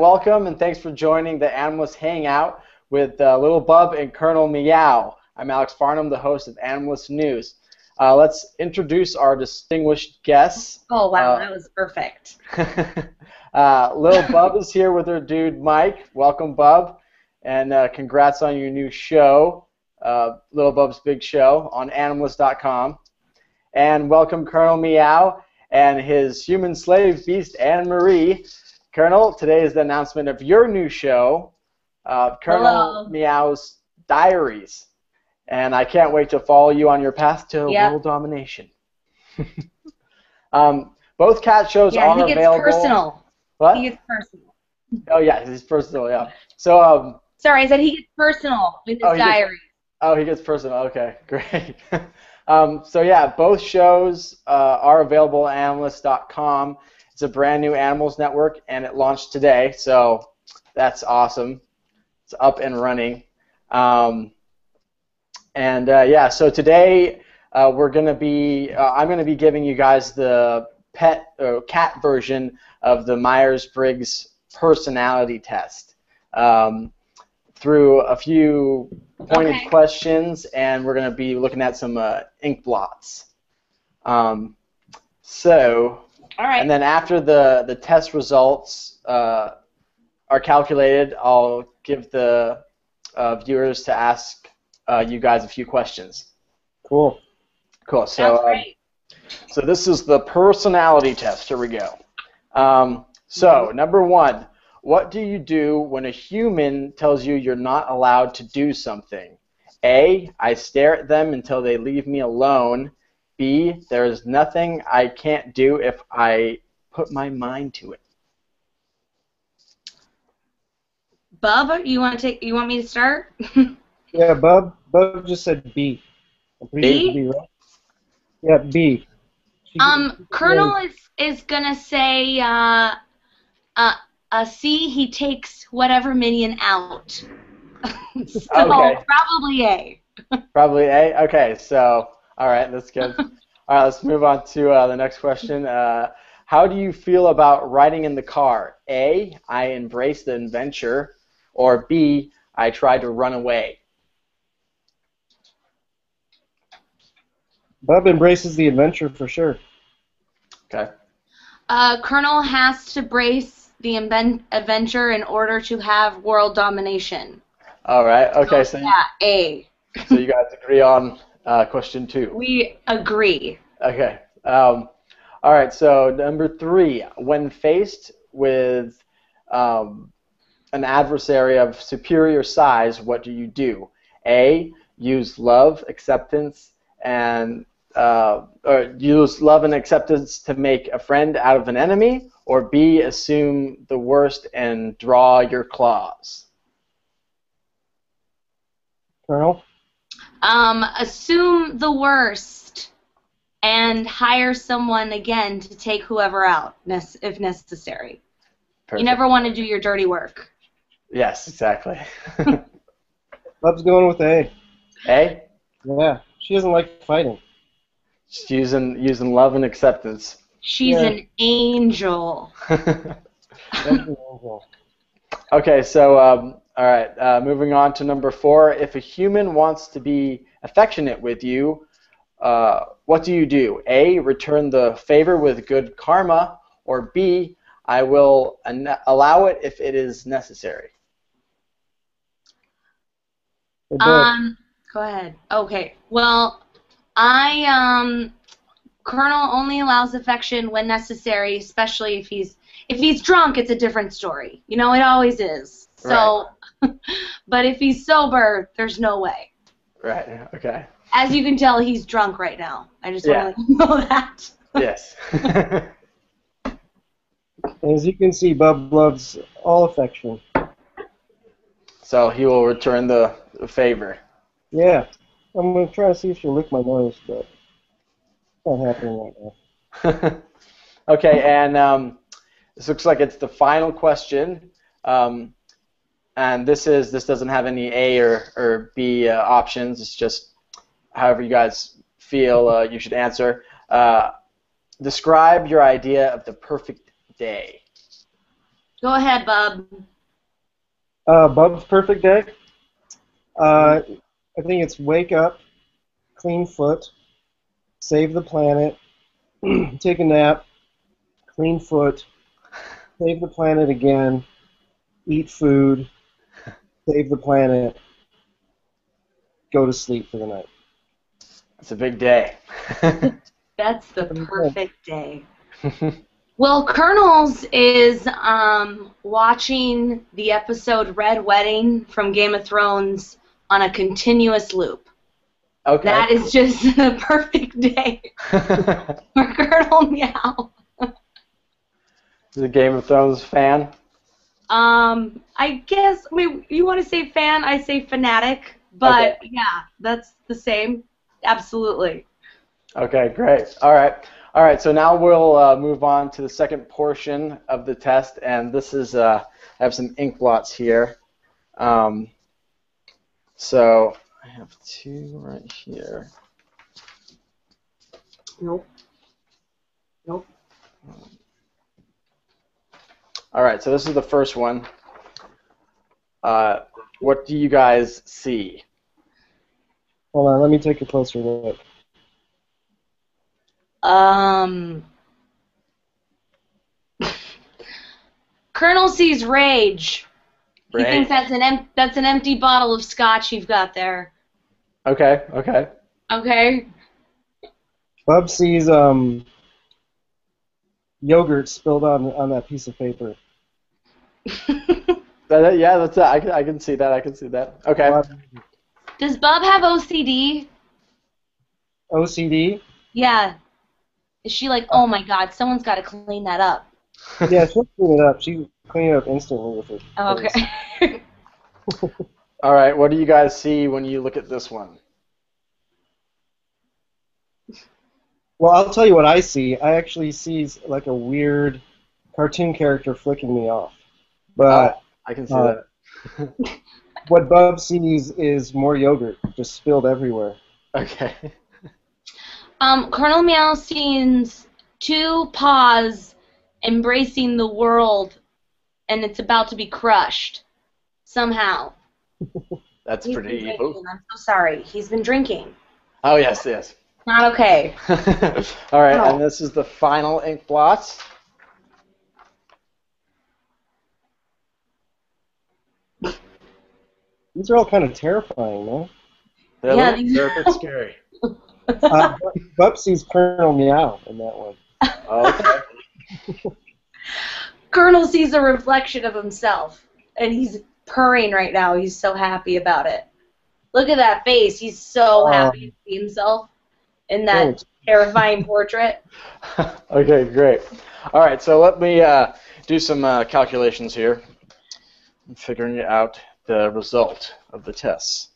welcome and thanks for joining the Animalist Hangout with Lil Bub and Colonel Meow. I'm Alex Farnham, the host of Animalist News. Let's introduce our distinguished guests. Oh, wow, that was perfect. Lil Bub is here with her dude Mike. Welcome, Bub, and congrats on your new show, Lil Bub's Big Show, on Animalist.com. And welcome Colonel Meow and his human slave beast Anne Marie. Colonel, today is the announcement of your new show, Colonel Meow's Diaries. And I can't wait to follow you on your path to world domination. Both cat shows are available. Yeah, he gets personal. What? He gets personal. Oh, yeah, he's personal, yeah. So, sorry, I said he gets personal with his diary. He gets personal. Okay, great. So, yeah, both shows are available at Animalist.com. It's a brand new Animals Network, and it launched today, so that's awesome. It's up and running. Yeah, so today we're going to be, I'm going to be giving you guys the cat version of the Myers-Briggs personality test through a few pointed questions, and we're going to be looking at some ink blots. All right. And then after the test results are calculated, I'll give the viewers to ask you guys a few questions. Cool. Cool. So, so this is the personality test. Here we go. So, number one, what do you do when a human tells you you're not allowed to do something? A, I stare at them until they leave me alone. B, there is nothing I can't do if I put my mind to it. Bub, you want me to start? Yeah, Bub just said B. B? B, right? Yeah, B. Colonel is gonna say C. He takes whatever minion out. So probably A. Probably A. Okay, so all right, that's good. All right, let's move on to the next question. How do you feel about riding in the car? A, I embrace the adventure, or B, I try to run away. Bub embraces the adventure for sure. Okay. Colonel has to brace the adventure in order to have world domination. All right. Okay. So yeah, A. So you guys agree on question 2. We agree. Okay. All right. So number 3, when faced with an adversary of superior size, what do you do? A, use love, acceptance, and or use love and acceptance to make a friend out of an enemy, or B, assume the worst and draw your claws. Colonel? Assume the worst and hire someone again to take whoever out if necessary. Perfect. You never want to do your dirty work. Yes, exactly. Bub's going with A. A? Yeah, she doesn't like fighting. She's using love and acceptance. She's an angel. Okay, so all right, moving on to number 4. If a human wants to be affectionate with you, what do you do? A, return the favor with good karma, or B, I will allow it if it is necessary. Go ahead. Okay. Well, Colonel only allows affection when necessary, especially if he's drunk. It's a different story. You know, it always is. So, right. But if he's sober, there's no way. Right. Okay. As you can tell, he's drunk right now. I just want to let you know that. Yes. As you can see, Bub loves all affection. So he will return the favor. Yeah. I'm going to try to see if she'll lick my nose, but it's not happening right now. Okay, and this looks like it's the final question. And this doesn't have any A or B options. It's just however you guys feel you should answer. Describe your idea of the perfect day. Go ahead, Bub. Bub's perfect day. I think it's wake up, clean foot, save the planet, take a nap, clean foot, save the planet again, eat food, save the planet, go to sleep for the night. It's a big day. That's the perfect day. Well, Colonel's is watching the episode Red Wedding from Game of Thrones on a continuous loop. Okay. That is just the perfect day for Colonel Meow. Is a Game of Thrones fan? I guess, I mean, you want to say fan, I say fanatic, but Okay. yeah, that's the same. Absolutely. Okay, great. All right. So now we'll move on to the second portion of the test, and this is I have some ink blots here. So I have two right here. Nope. All right. So this is the first one. What do you guys see? Hold on, let me take a closer look. Colonel sees rage. He Rage. thinks that's an empty bottle of scotch you've got there. Okay. Okay. Bub sees yogurt spilled on that piece of paper. Yeah, that's it. I can see that. Okay. Does Bub have OCD? OCD? Yeah. Is she like, oh my God, someone's got to clean that up? Yeah, she'll clean it up. She clean it up instantly with it. Okay. All right. What do you guys see when you look at this one? Well, I'll tell you what I see. I actually see like a weird cartoon character flicking me off. But I can see that. what Bub sees is more yogurt just spilled everywhere. Okay. Colonel Meow sees two paws embracing the world, and it's about to be crushed somehow. That's He's pretty been evil. drinking. I'm so sorry. He's been drinking. Oh, yes. Not okay. All right, Oh. and this is the final ink blot. These are all kind of terrifying, man. They're a bit scary. Bub sees Colonel Meow in that one. Okay. Colonel sees a reflection of himself, and he's purring right now. He's so happy about it. Look at that face. He's so happy to see himself in that terrifying portrait. Okay, great. All right, so let me do some calculations here. I'm figuring out the result of the tests.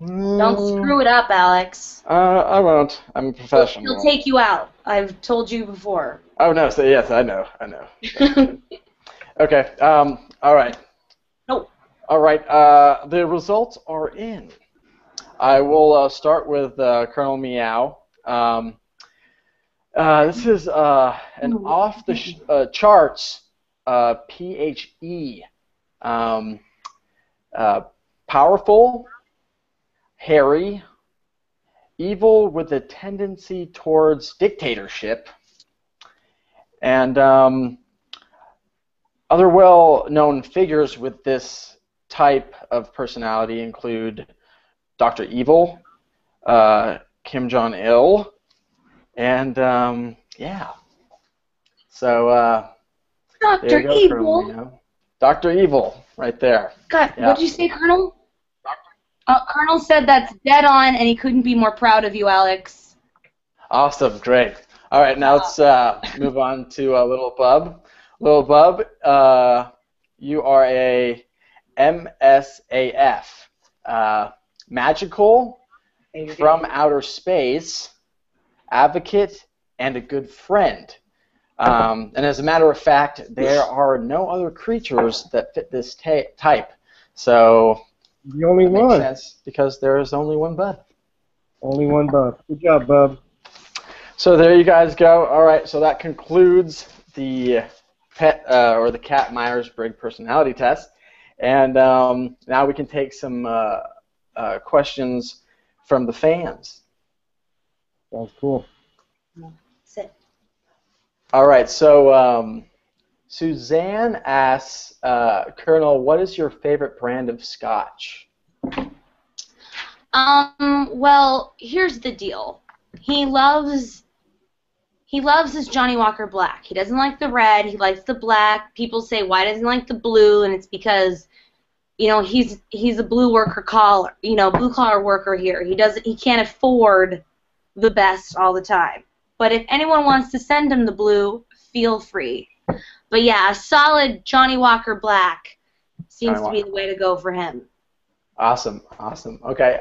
Don't screw it up, Alex. I won't. I'm a professional. He'll take you out. I've told you before. Oh, no. So, yes, I know. Okay. All right. Nope. All right. The results are in. I will start with Colonel Meow. This is an off-the-charts PHE. Powerful, hairy, evil with a tendency towards dictatorship, and other well-known figures with this type of personality include Dr. Evil, Kim Jong-il, and yeah. So there you Dr. go, Evil. Colonel Meow. Dr. Evil, right there. God, Yeah. What'd you say, Colonel? Colonel said that's dead on, and he couldn't be more proud of you, Alex. Awesome, great. All right, now let's move on to Lil Bub. Lil Bub, you are a MSAF, magical, from outer space, advocate, and a good friend. And as a matter of fact, there are no other creatures that fit this type. So The only that makes one. sense because there is only one Bub. Only one Bub. Good job, Bub. So there you guys go. All right, so that concludes the pet or the cat Myers-Briggs personality test, and now we can take some questions from the fans. Sounds cool. Sit. All right, so Suzanne asks, Colonel, what is your favorite brand of scotch? Well, here's the deal. He loves his Johnny Walker Black. He doesn't like the red. He likes the black. People say, why doesn't he like the blue? And it's because, you know, he's a blue collar worker here. He can't afford the best all the time. But if anyone wants to send him the blue, feel free. But yeah, a solid Johnny Walker Black seems to be the way to go for him. Awesome, awesome. Okay,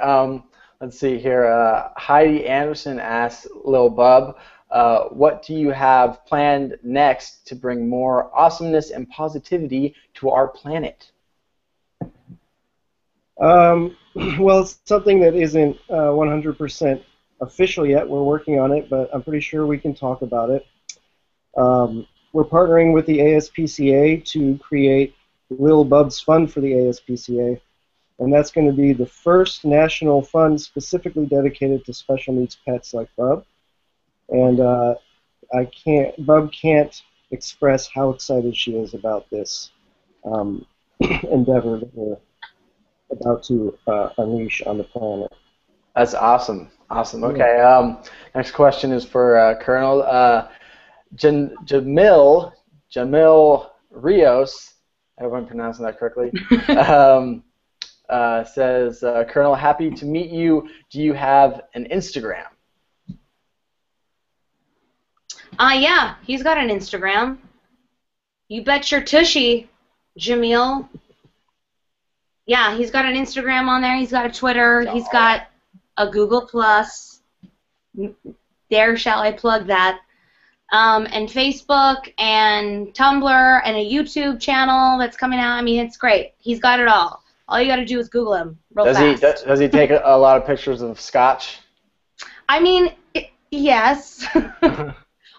let's see here. Heidi Anderson asks Lil Bub, what do you have planned next to bring more awesomeness and positivity to our planet? Well, it's something that isn't 100% official yet. We're working on it, but I'm pretty sure we can talk about it. We're partnering with the ASPCA to create Lil Bub's Fund for the ASPCA, and that's going to be the first national fund specifically dedicated to special needs pets like Bub. And Bub can't express how excited she is about this endeavor that we're about to unleash on the planet. That's awesome. Awesome. Okay. Next question is for Colonel Jamil Rios. I hope I'm pronouncing that correctly. Says, Colonel, happy to meet you. Do you have an Instagram? Yeah, he's got an Instagram. You bet your tushy, Jamil. Yeah, he's got an Instagram on there. He's got a Twitter. He's got a Google Plus. There shall I plug that. And Facebook and Tumblr and a YouTube channel that's coming out. I mean, it's great. He's got it all. All you got to do is Google him real fast. Does he take a lot of pictures of scotch? I mean, yes.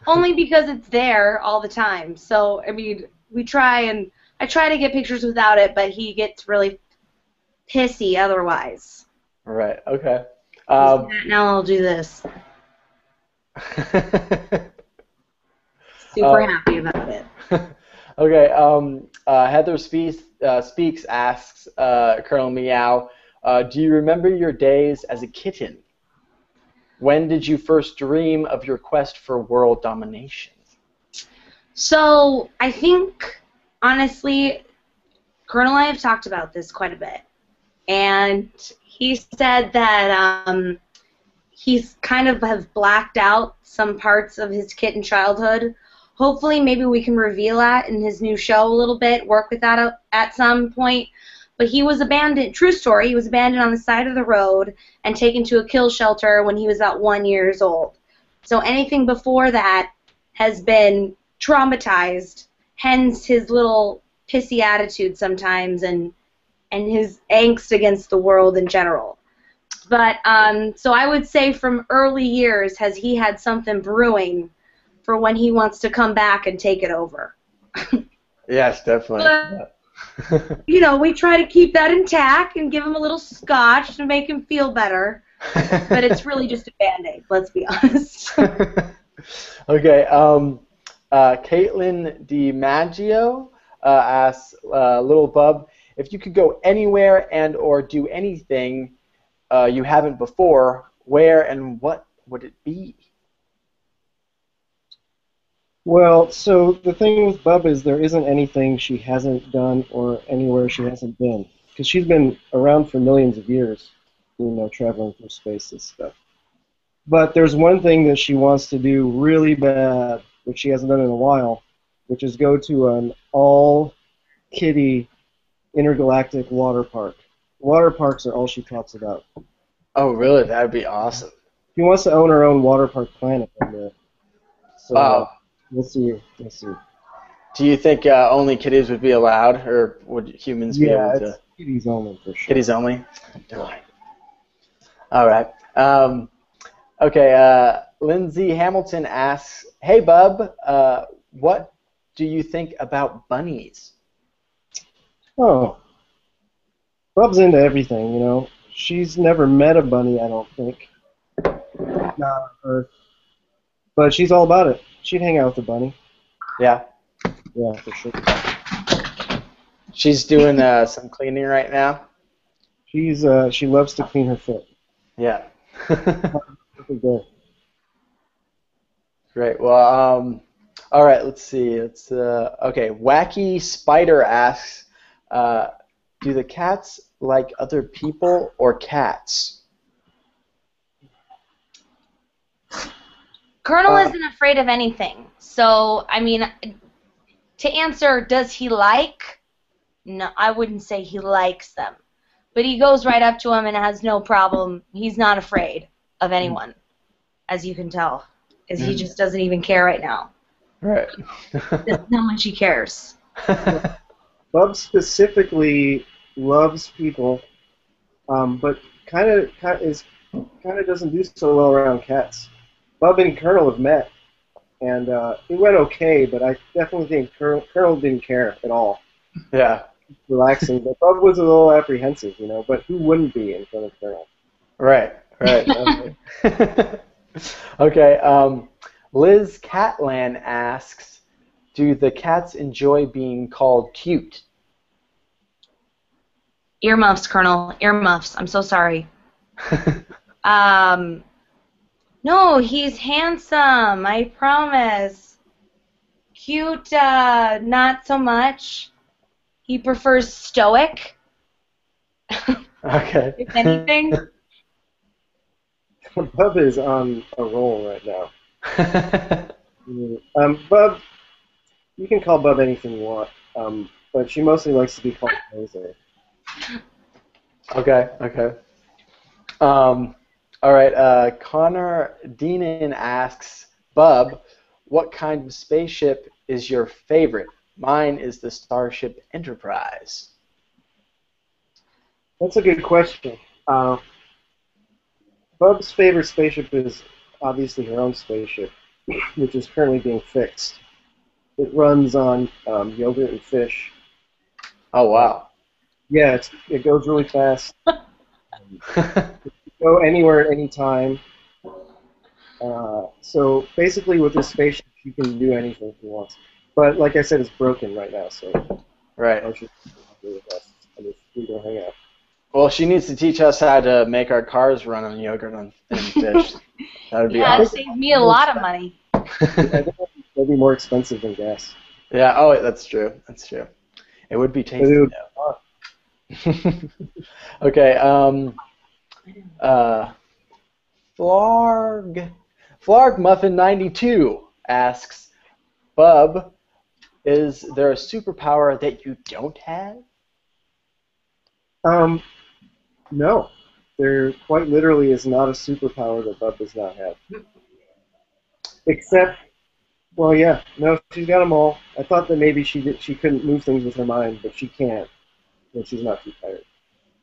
Only because it's there all the time. So, I mean, I try to get pictures without it, but he gets really pissy otherwise. Right, okay. Now I'll do this. Super happy about it. Okay, Heather Speaks asks Colonel Meow, do you remember your days as a kitten? When did you first dream of your quest for world domination? So, I think, honestly, Colonel and I have talked about this quite a bit. And he said that he's kind of have blacked out some parts of his kitten childhood. Hopefully, maybe we can reveal that in his new show a little bit, work with that at some point. But he was abandoned, true story, he was abandoned on the side of the road and taken to a kill shelter when he was about 1 year old. So anything before that has been traumatized, hence his little pissy attitude sometimes and his angst against the world in general. But so I would say from early years has he had something brewing for when he wants to come back and take it over. Yes, definitely. But, you know, we try to keep that intact and give him a little scotch to make him feel better. But it's really just a Band-Aid, let's be honest. Okay, Caitlin DiMaggio asks Lil Bub, if you could go anywhere and or do anything you haven't before, where and what would it be? Well, so the thing with Bub is there isn't anything she hasn't done or anywhere she hasn't been. Because she's been around for millions of years, you know, traveling through space and stuff. But there's one thing that she wants to do really bad, which she hasn't done in a while, which is go to an all-kitty intergalactic water park. Water parks are all she talks about. Oh, really? That would be awesome. She wants to own her own water park planet. So, wow. We'll see. We'll see. Do you think only kitties would be allowed, or would humans be able to? Yeah, kitties only for sure. Kitties only? All right. Okay, Lindsay Hamilton asks, hey, Bub, what do you think about bunnies? Oh, Bub's into everything, you know. She's never met a bunny, I don't think. Not on Earth. But she's all about it. She'd hang out with a bunny. Yeah. Yeah, for sure. She's doing some cleaning right now. She loves to clean her foot. Yeah. Perfect day. Great. Well, all right. Let's see. Okay. Wacky Spider asks, do the cats like other people or cats? Colonel isn't afraid of anything. So, I mean, to answer, does he like? No, I wouldn't say he likes them. But he goes right up to him and has no problem. He's not afraid of anyone, as you can tell. Because he just doesn't even care right now. Right. That's how much he cares. Bub specifically loves people, but kind of doesn't do so well around cats. Bub and Colonel have met, and it went okay, but I definitely think Colonel didn't care at all. Yeah. Relaxing, but Bub was a little apprehensive, you know. But who wouldn't be in front of Colonel? Right. Right. Okay. Liz Catland asks, do the cats enjoy being called cute? Earmuffs, Colonel. Earmuffs. I'm so sorry. No, he's handsome. I promise. Cute, not so much. He prefers stoic. Okay. If anything. Bub is on a roll right now. Bub, you can call Bub anything you want, but she mostly likes to be called Jose. Okay. Okay. All right. Connor Deanan asks, Bub, what kind of spaceship is your favorite? Mine is the Starship Enterprise. That's a good question. Bub's favorite spaceship is obviously her own spaceship, which is currently being fixed. It runs on yogurt and fish. Oh, wow. Yeah, it goes really fast. Go anywhere at any time. So basically with this spaceship, she can do anything she wants. But like I said, it's broken right now, so Right. I should do with us. I mean, we go hang out. Well, she needs to teach us how to make our cars run on yogurt and fish. That would be Yeah, it awesome. saved me a lot of money. I think it'll be more expensive than gas. Yeah. Oh, that's true. That's true. It would be tasty But though. Okay. Flarg Muffin 92 asks, Bub, is there a superpower that you don't have? No. There quite literally is not a superpower that Bub does not have. Except, well, yeah, no, she's got them all. I thought that maybe she couldn't move things with her mind, but she can't when she's not too tired.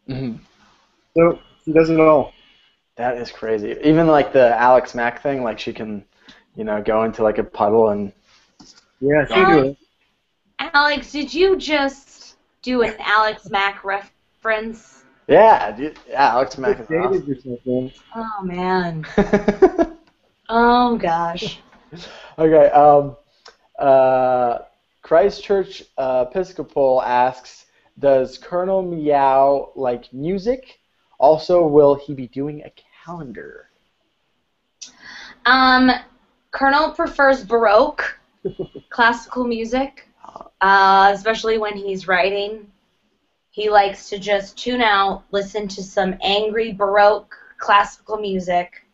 Mm-hmm. So she does it all. That is crazy. Even like the Alex Mack thing, like she can, go into like a puddle and. Yeah, she can do it. Alex, did you just do an Alex Mack reference? Yeah, dude. Yeah, Alex Mack is Dated awesome. yourself, man. Oh, man. Oh, gosh. Okay. Christchurch Episcopal asks, does Colonel Meow like music? Also, will he be doing a calendar? Colonel prefers Baroque, classical music, especially when he's writing. He likes to just tune out, listen to some angry Baroque classical music.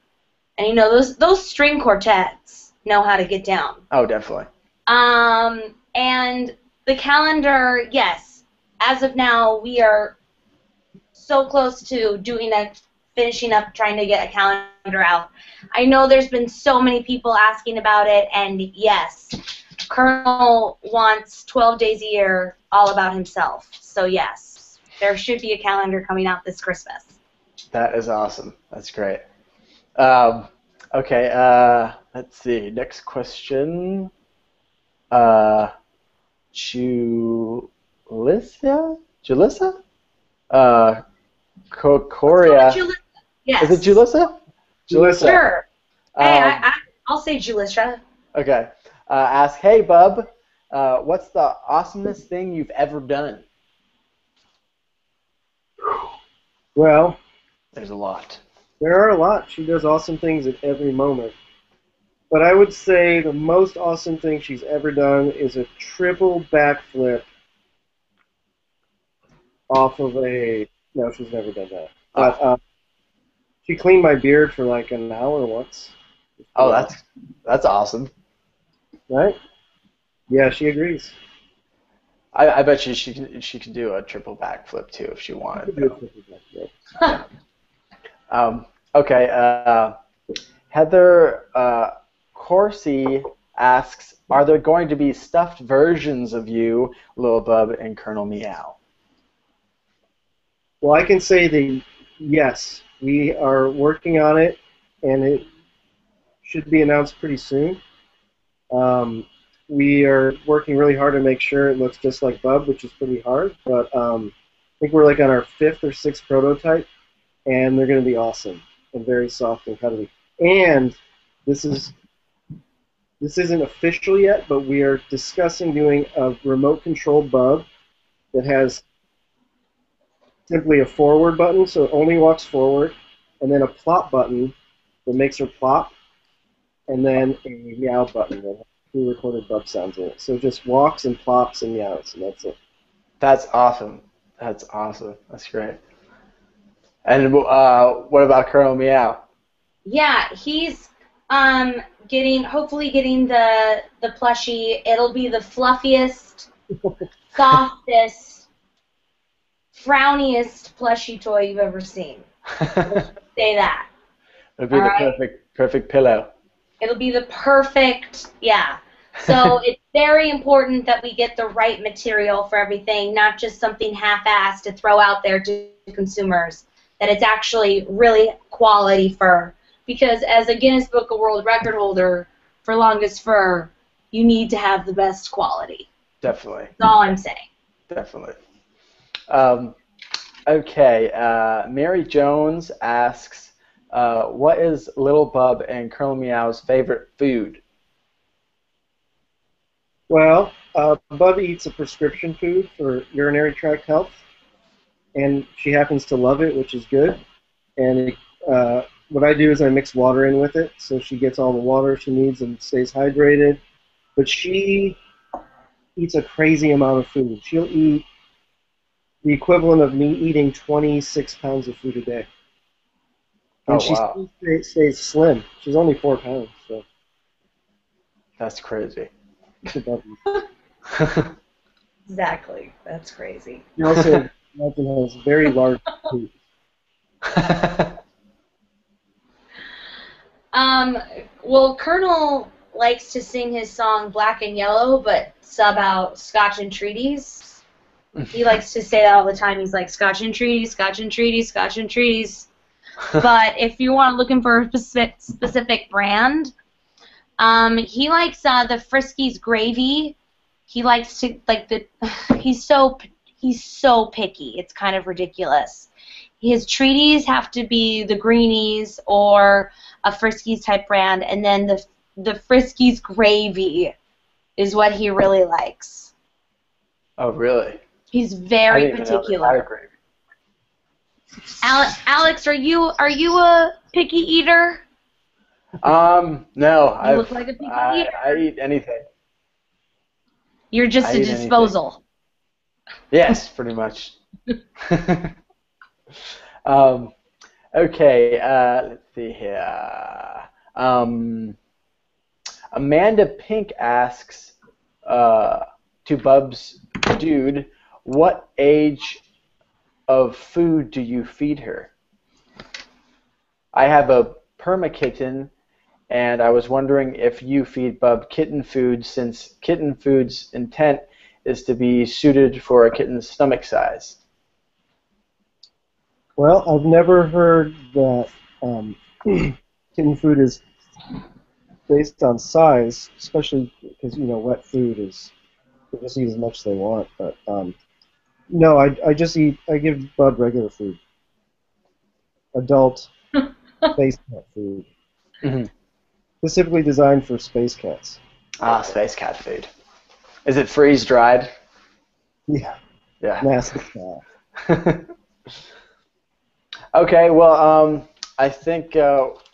And those string quartets know how to get down. Oh, definitely. And the calendar, yes. As of now, we are so close to finishing up trying to get a calendar out. I know there's been so many people asking about it, and yes, Colonel wants 12 days a year all about himself. So yes, there should be a calendar coming out this Christmas. That is awesome. That's great. Okay, let's see. Next question. Julissa? Korea. Yes. Is it Julissa? Julissa. Sure. Hey, I'll say Julissa. Okay. Ask, hey, bub, what's the awesomest thing you've ever done? Well, there's a lot. There are a lot. She does awesome things at every moment. But I would say the most awesome thing she's ever done is a triple backflip off of a... No, she's never done that. But she cleaned my beard for like an hour once. Oh, that's awesome. Right? Yeah, she agrees. I bet she could do a triple backflip too if she wanted. Okay. Heather Corsi asks, are there going to be stuffed versions of you, Lil Bub and Colonel Meow? Well, I can say that yes, we are working on it, and it should be announced pretty soon. We are working really hard to make sure it looks just like Bub, which is pretty hard, but I think we're like on our 5th or 6th prototype, and they're going to be awesome and very soft and cuddly. And this isn't official yet, but we are discussing doing a remote-controlled Bub that has simply a forward button, so it only walks forward, and then a plop button that makes her plop, and then a meow button that has pre-recorded Bub sounds in it. So it just walks and plops and meows, and that's it. That's awesome. That's awesome. That's great. And what about Colonel Meow? Yeah, he's hopefully getting the plushie. It'll be the fluffiest, softest, frowniest plushie toy you've ever seen. Say that. It'll be the perfect pillow. It'll be the perfect, yeah. So it's very important that we get the right material for everything, not just something half-assed to throw out there to consumers, that it's actually really quality fur. Because as a Guinness Book of World Record holder for longest fur, you need to have the best quality. Definitely. That's all I'm saying. Definitely. Okay, Mary Jones asks, what is Lil Bub and Colonel Meow's favorite food? Well, Bub eats a prescription food for urinary tract health, and she happens to love it, which is good. And what I do is I mix water in with it, so she gets all the water she needs and stays hydrated. But she eats a crazy amount of food. She'll eat the equivalent of me eating 26 pounds of food a day. And she stays slim. She's only 4 pounds. So. That's crazy. Exactly. That's crazy. She also has very large teeth. Well, Colonel likes to sing his song Black and Yellow, but sub out Scotch and Treaties. He likes to say that all the time. He's like, Scotch and Treaties, Scotch and Treaties, Scotch and Treaties. But if you want looking for a specific brand, he likes the Friskies Gravy. He likes to, he's so picky. It's kind of ridiculous. His treaties have to be the Greenies or a Friskies type brand, and then the Friskies Gravy is what he really likes. Oh, really? He's very particular. Alex, are you a picky eater? No. You look like a picky eater. I eat anything. You're just a disposal. Yes, pretty much. Okay, let's see here. Amanda Pink asks to Bub's dude, what age of food do you feed her? I have a perma kitten, and I was wondering if you feed Bub kitten food, since kitten food's intent is to be suited for a kitten's stomach size. Well, I've never heard that kitten food is based on size, especially because, wet food is They just eat as much as they want. But no, I give Bub regular food, adult space cat food, specifically designed for space cats. Ah, space cat food. Is it freeze dried? Yeah. Yeah. Nasty cat. Okay, well, I think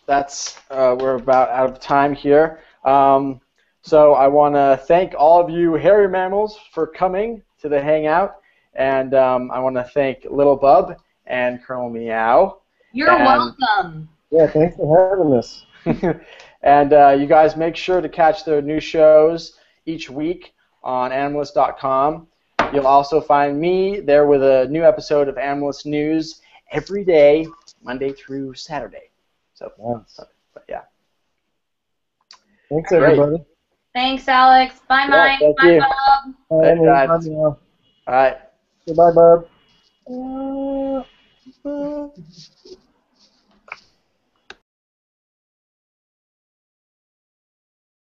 that's we're about out of time here. So I want to thank all of you hairy mammals for coming to the Hangout, and I want to thank Lil Bub and Colonel Meow. You're welcome. Yeah, thanks for having us. And you guys make sure to catch their new shows each week on Animalist.com. You'll also find me there with a new episode of Animalist News every day, Monday through Saturday. So, but yeah. Thanks, everybody. Thanks, Alex. Bye, Mike. Thank Bye, you. Bob. Bye, Bye. All right. Goodbye, Bub.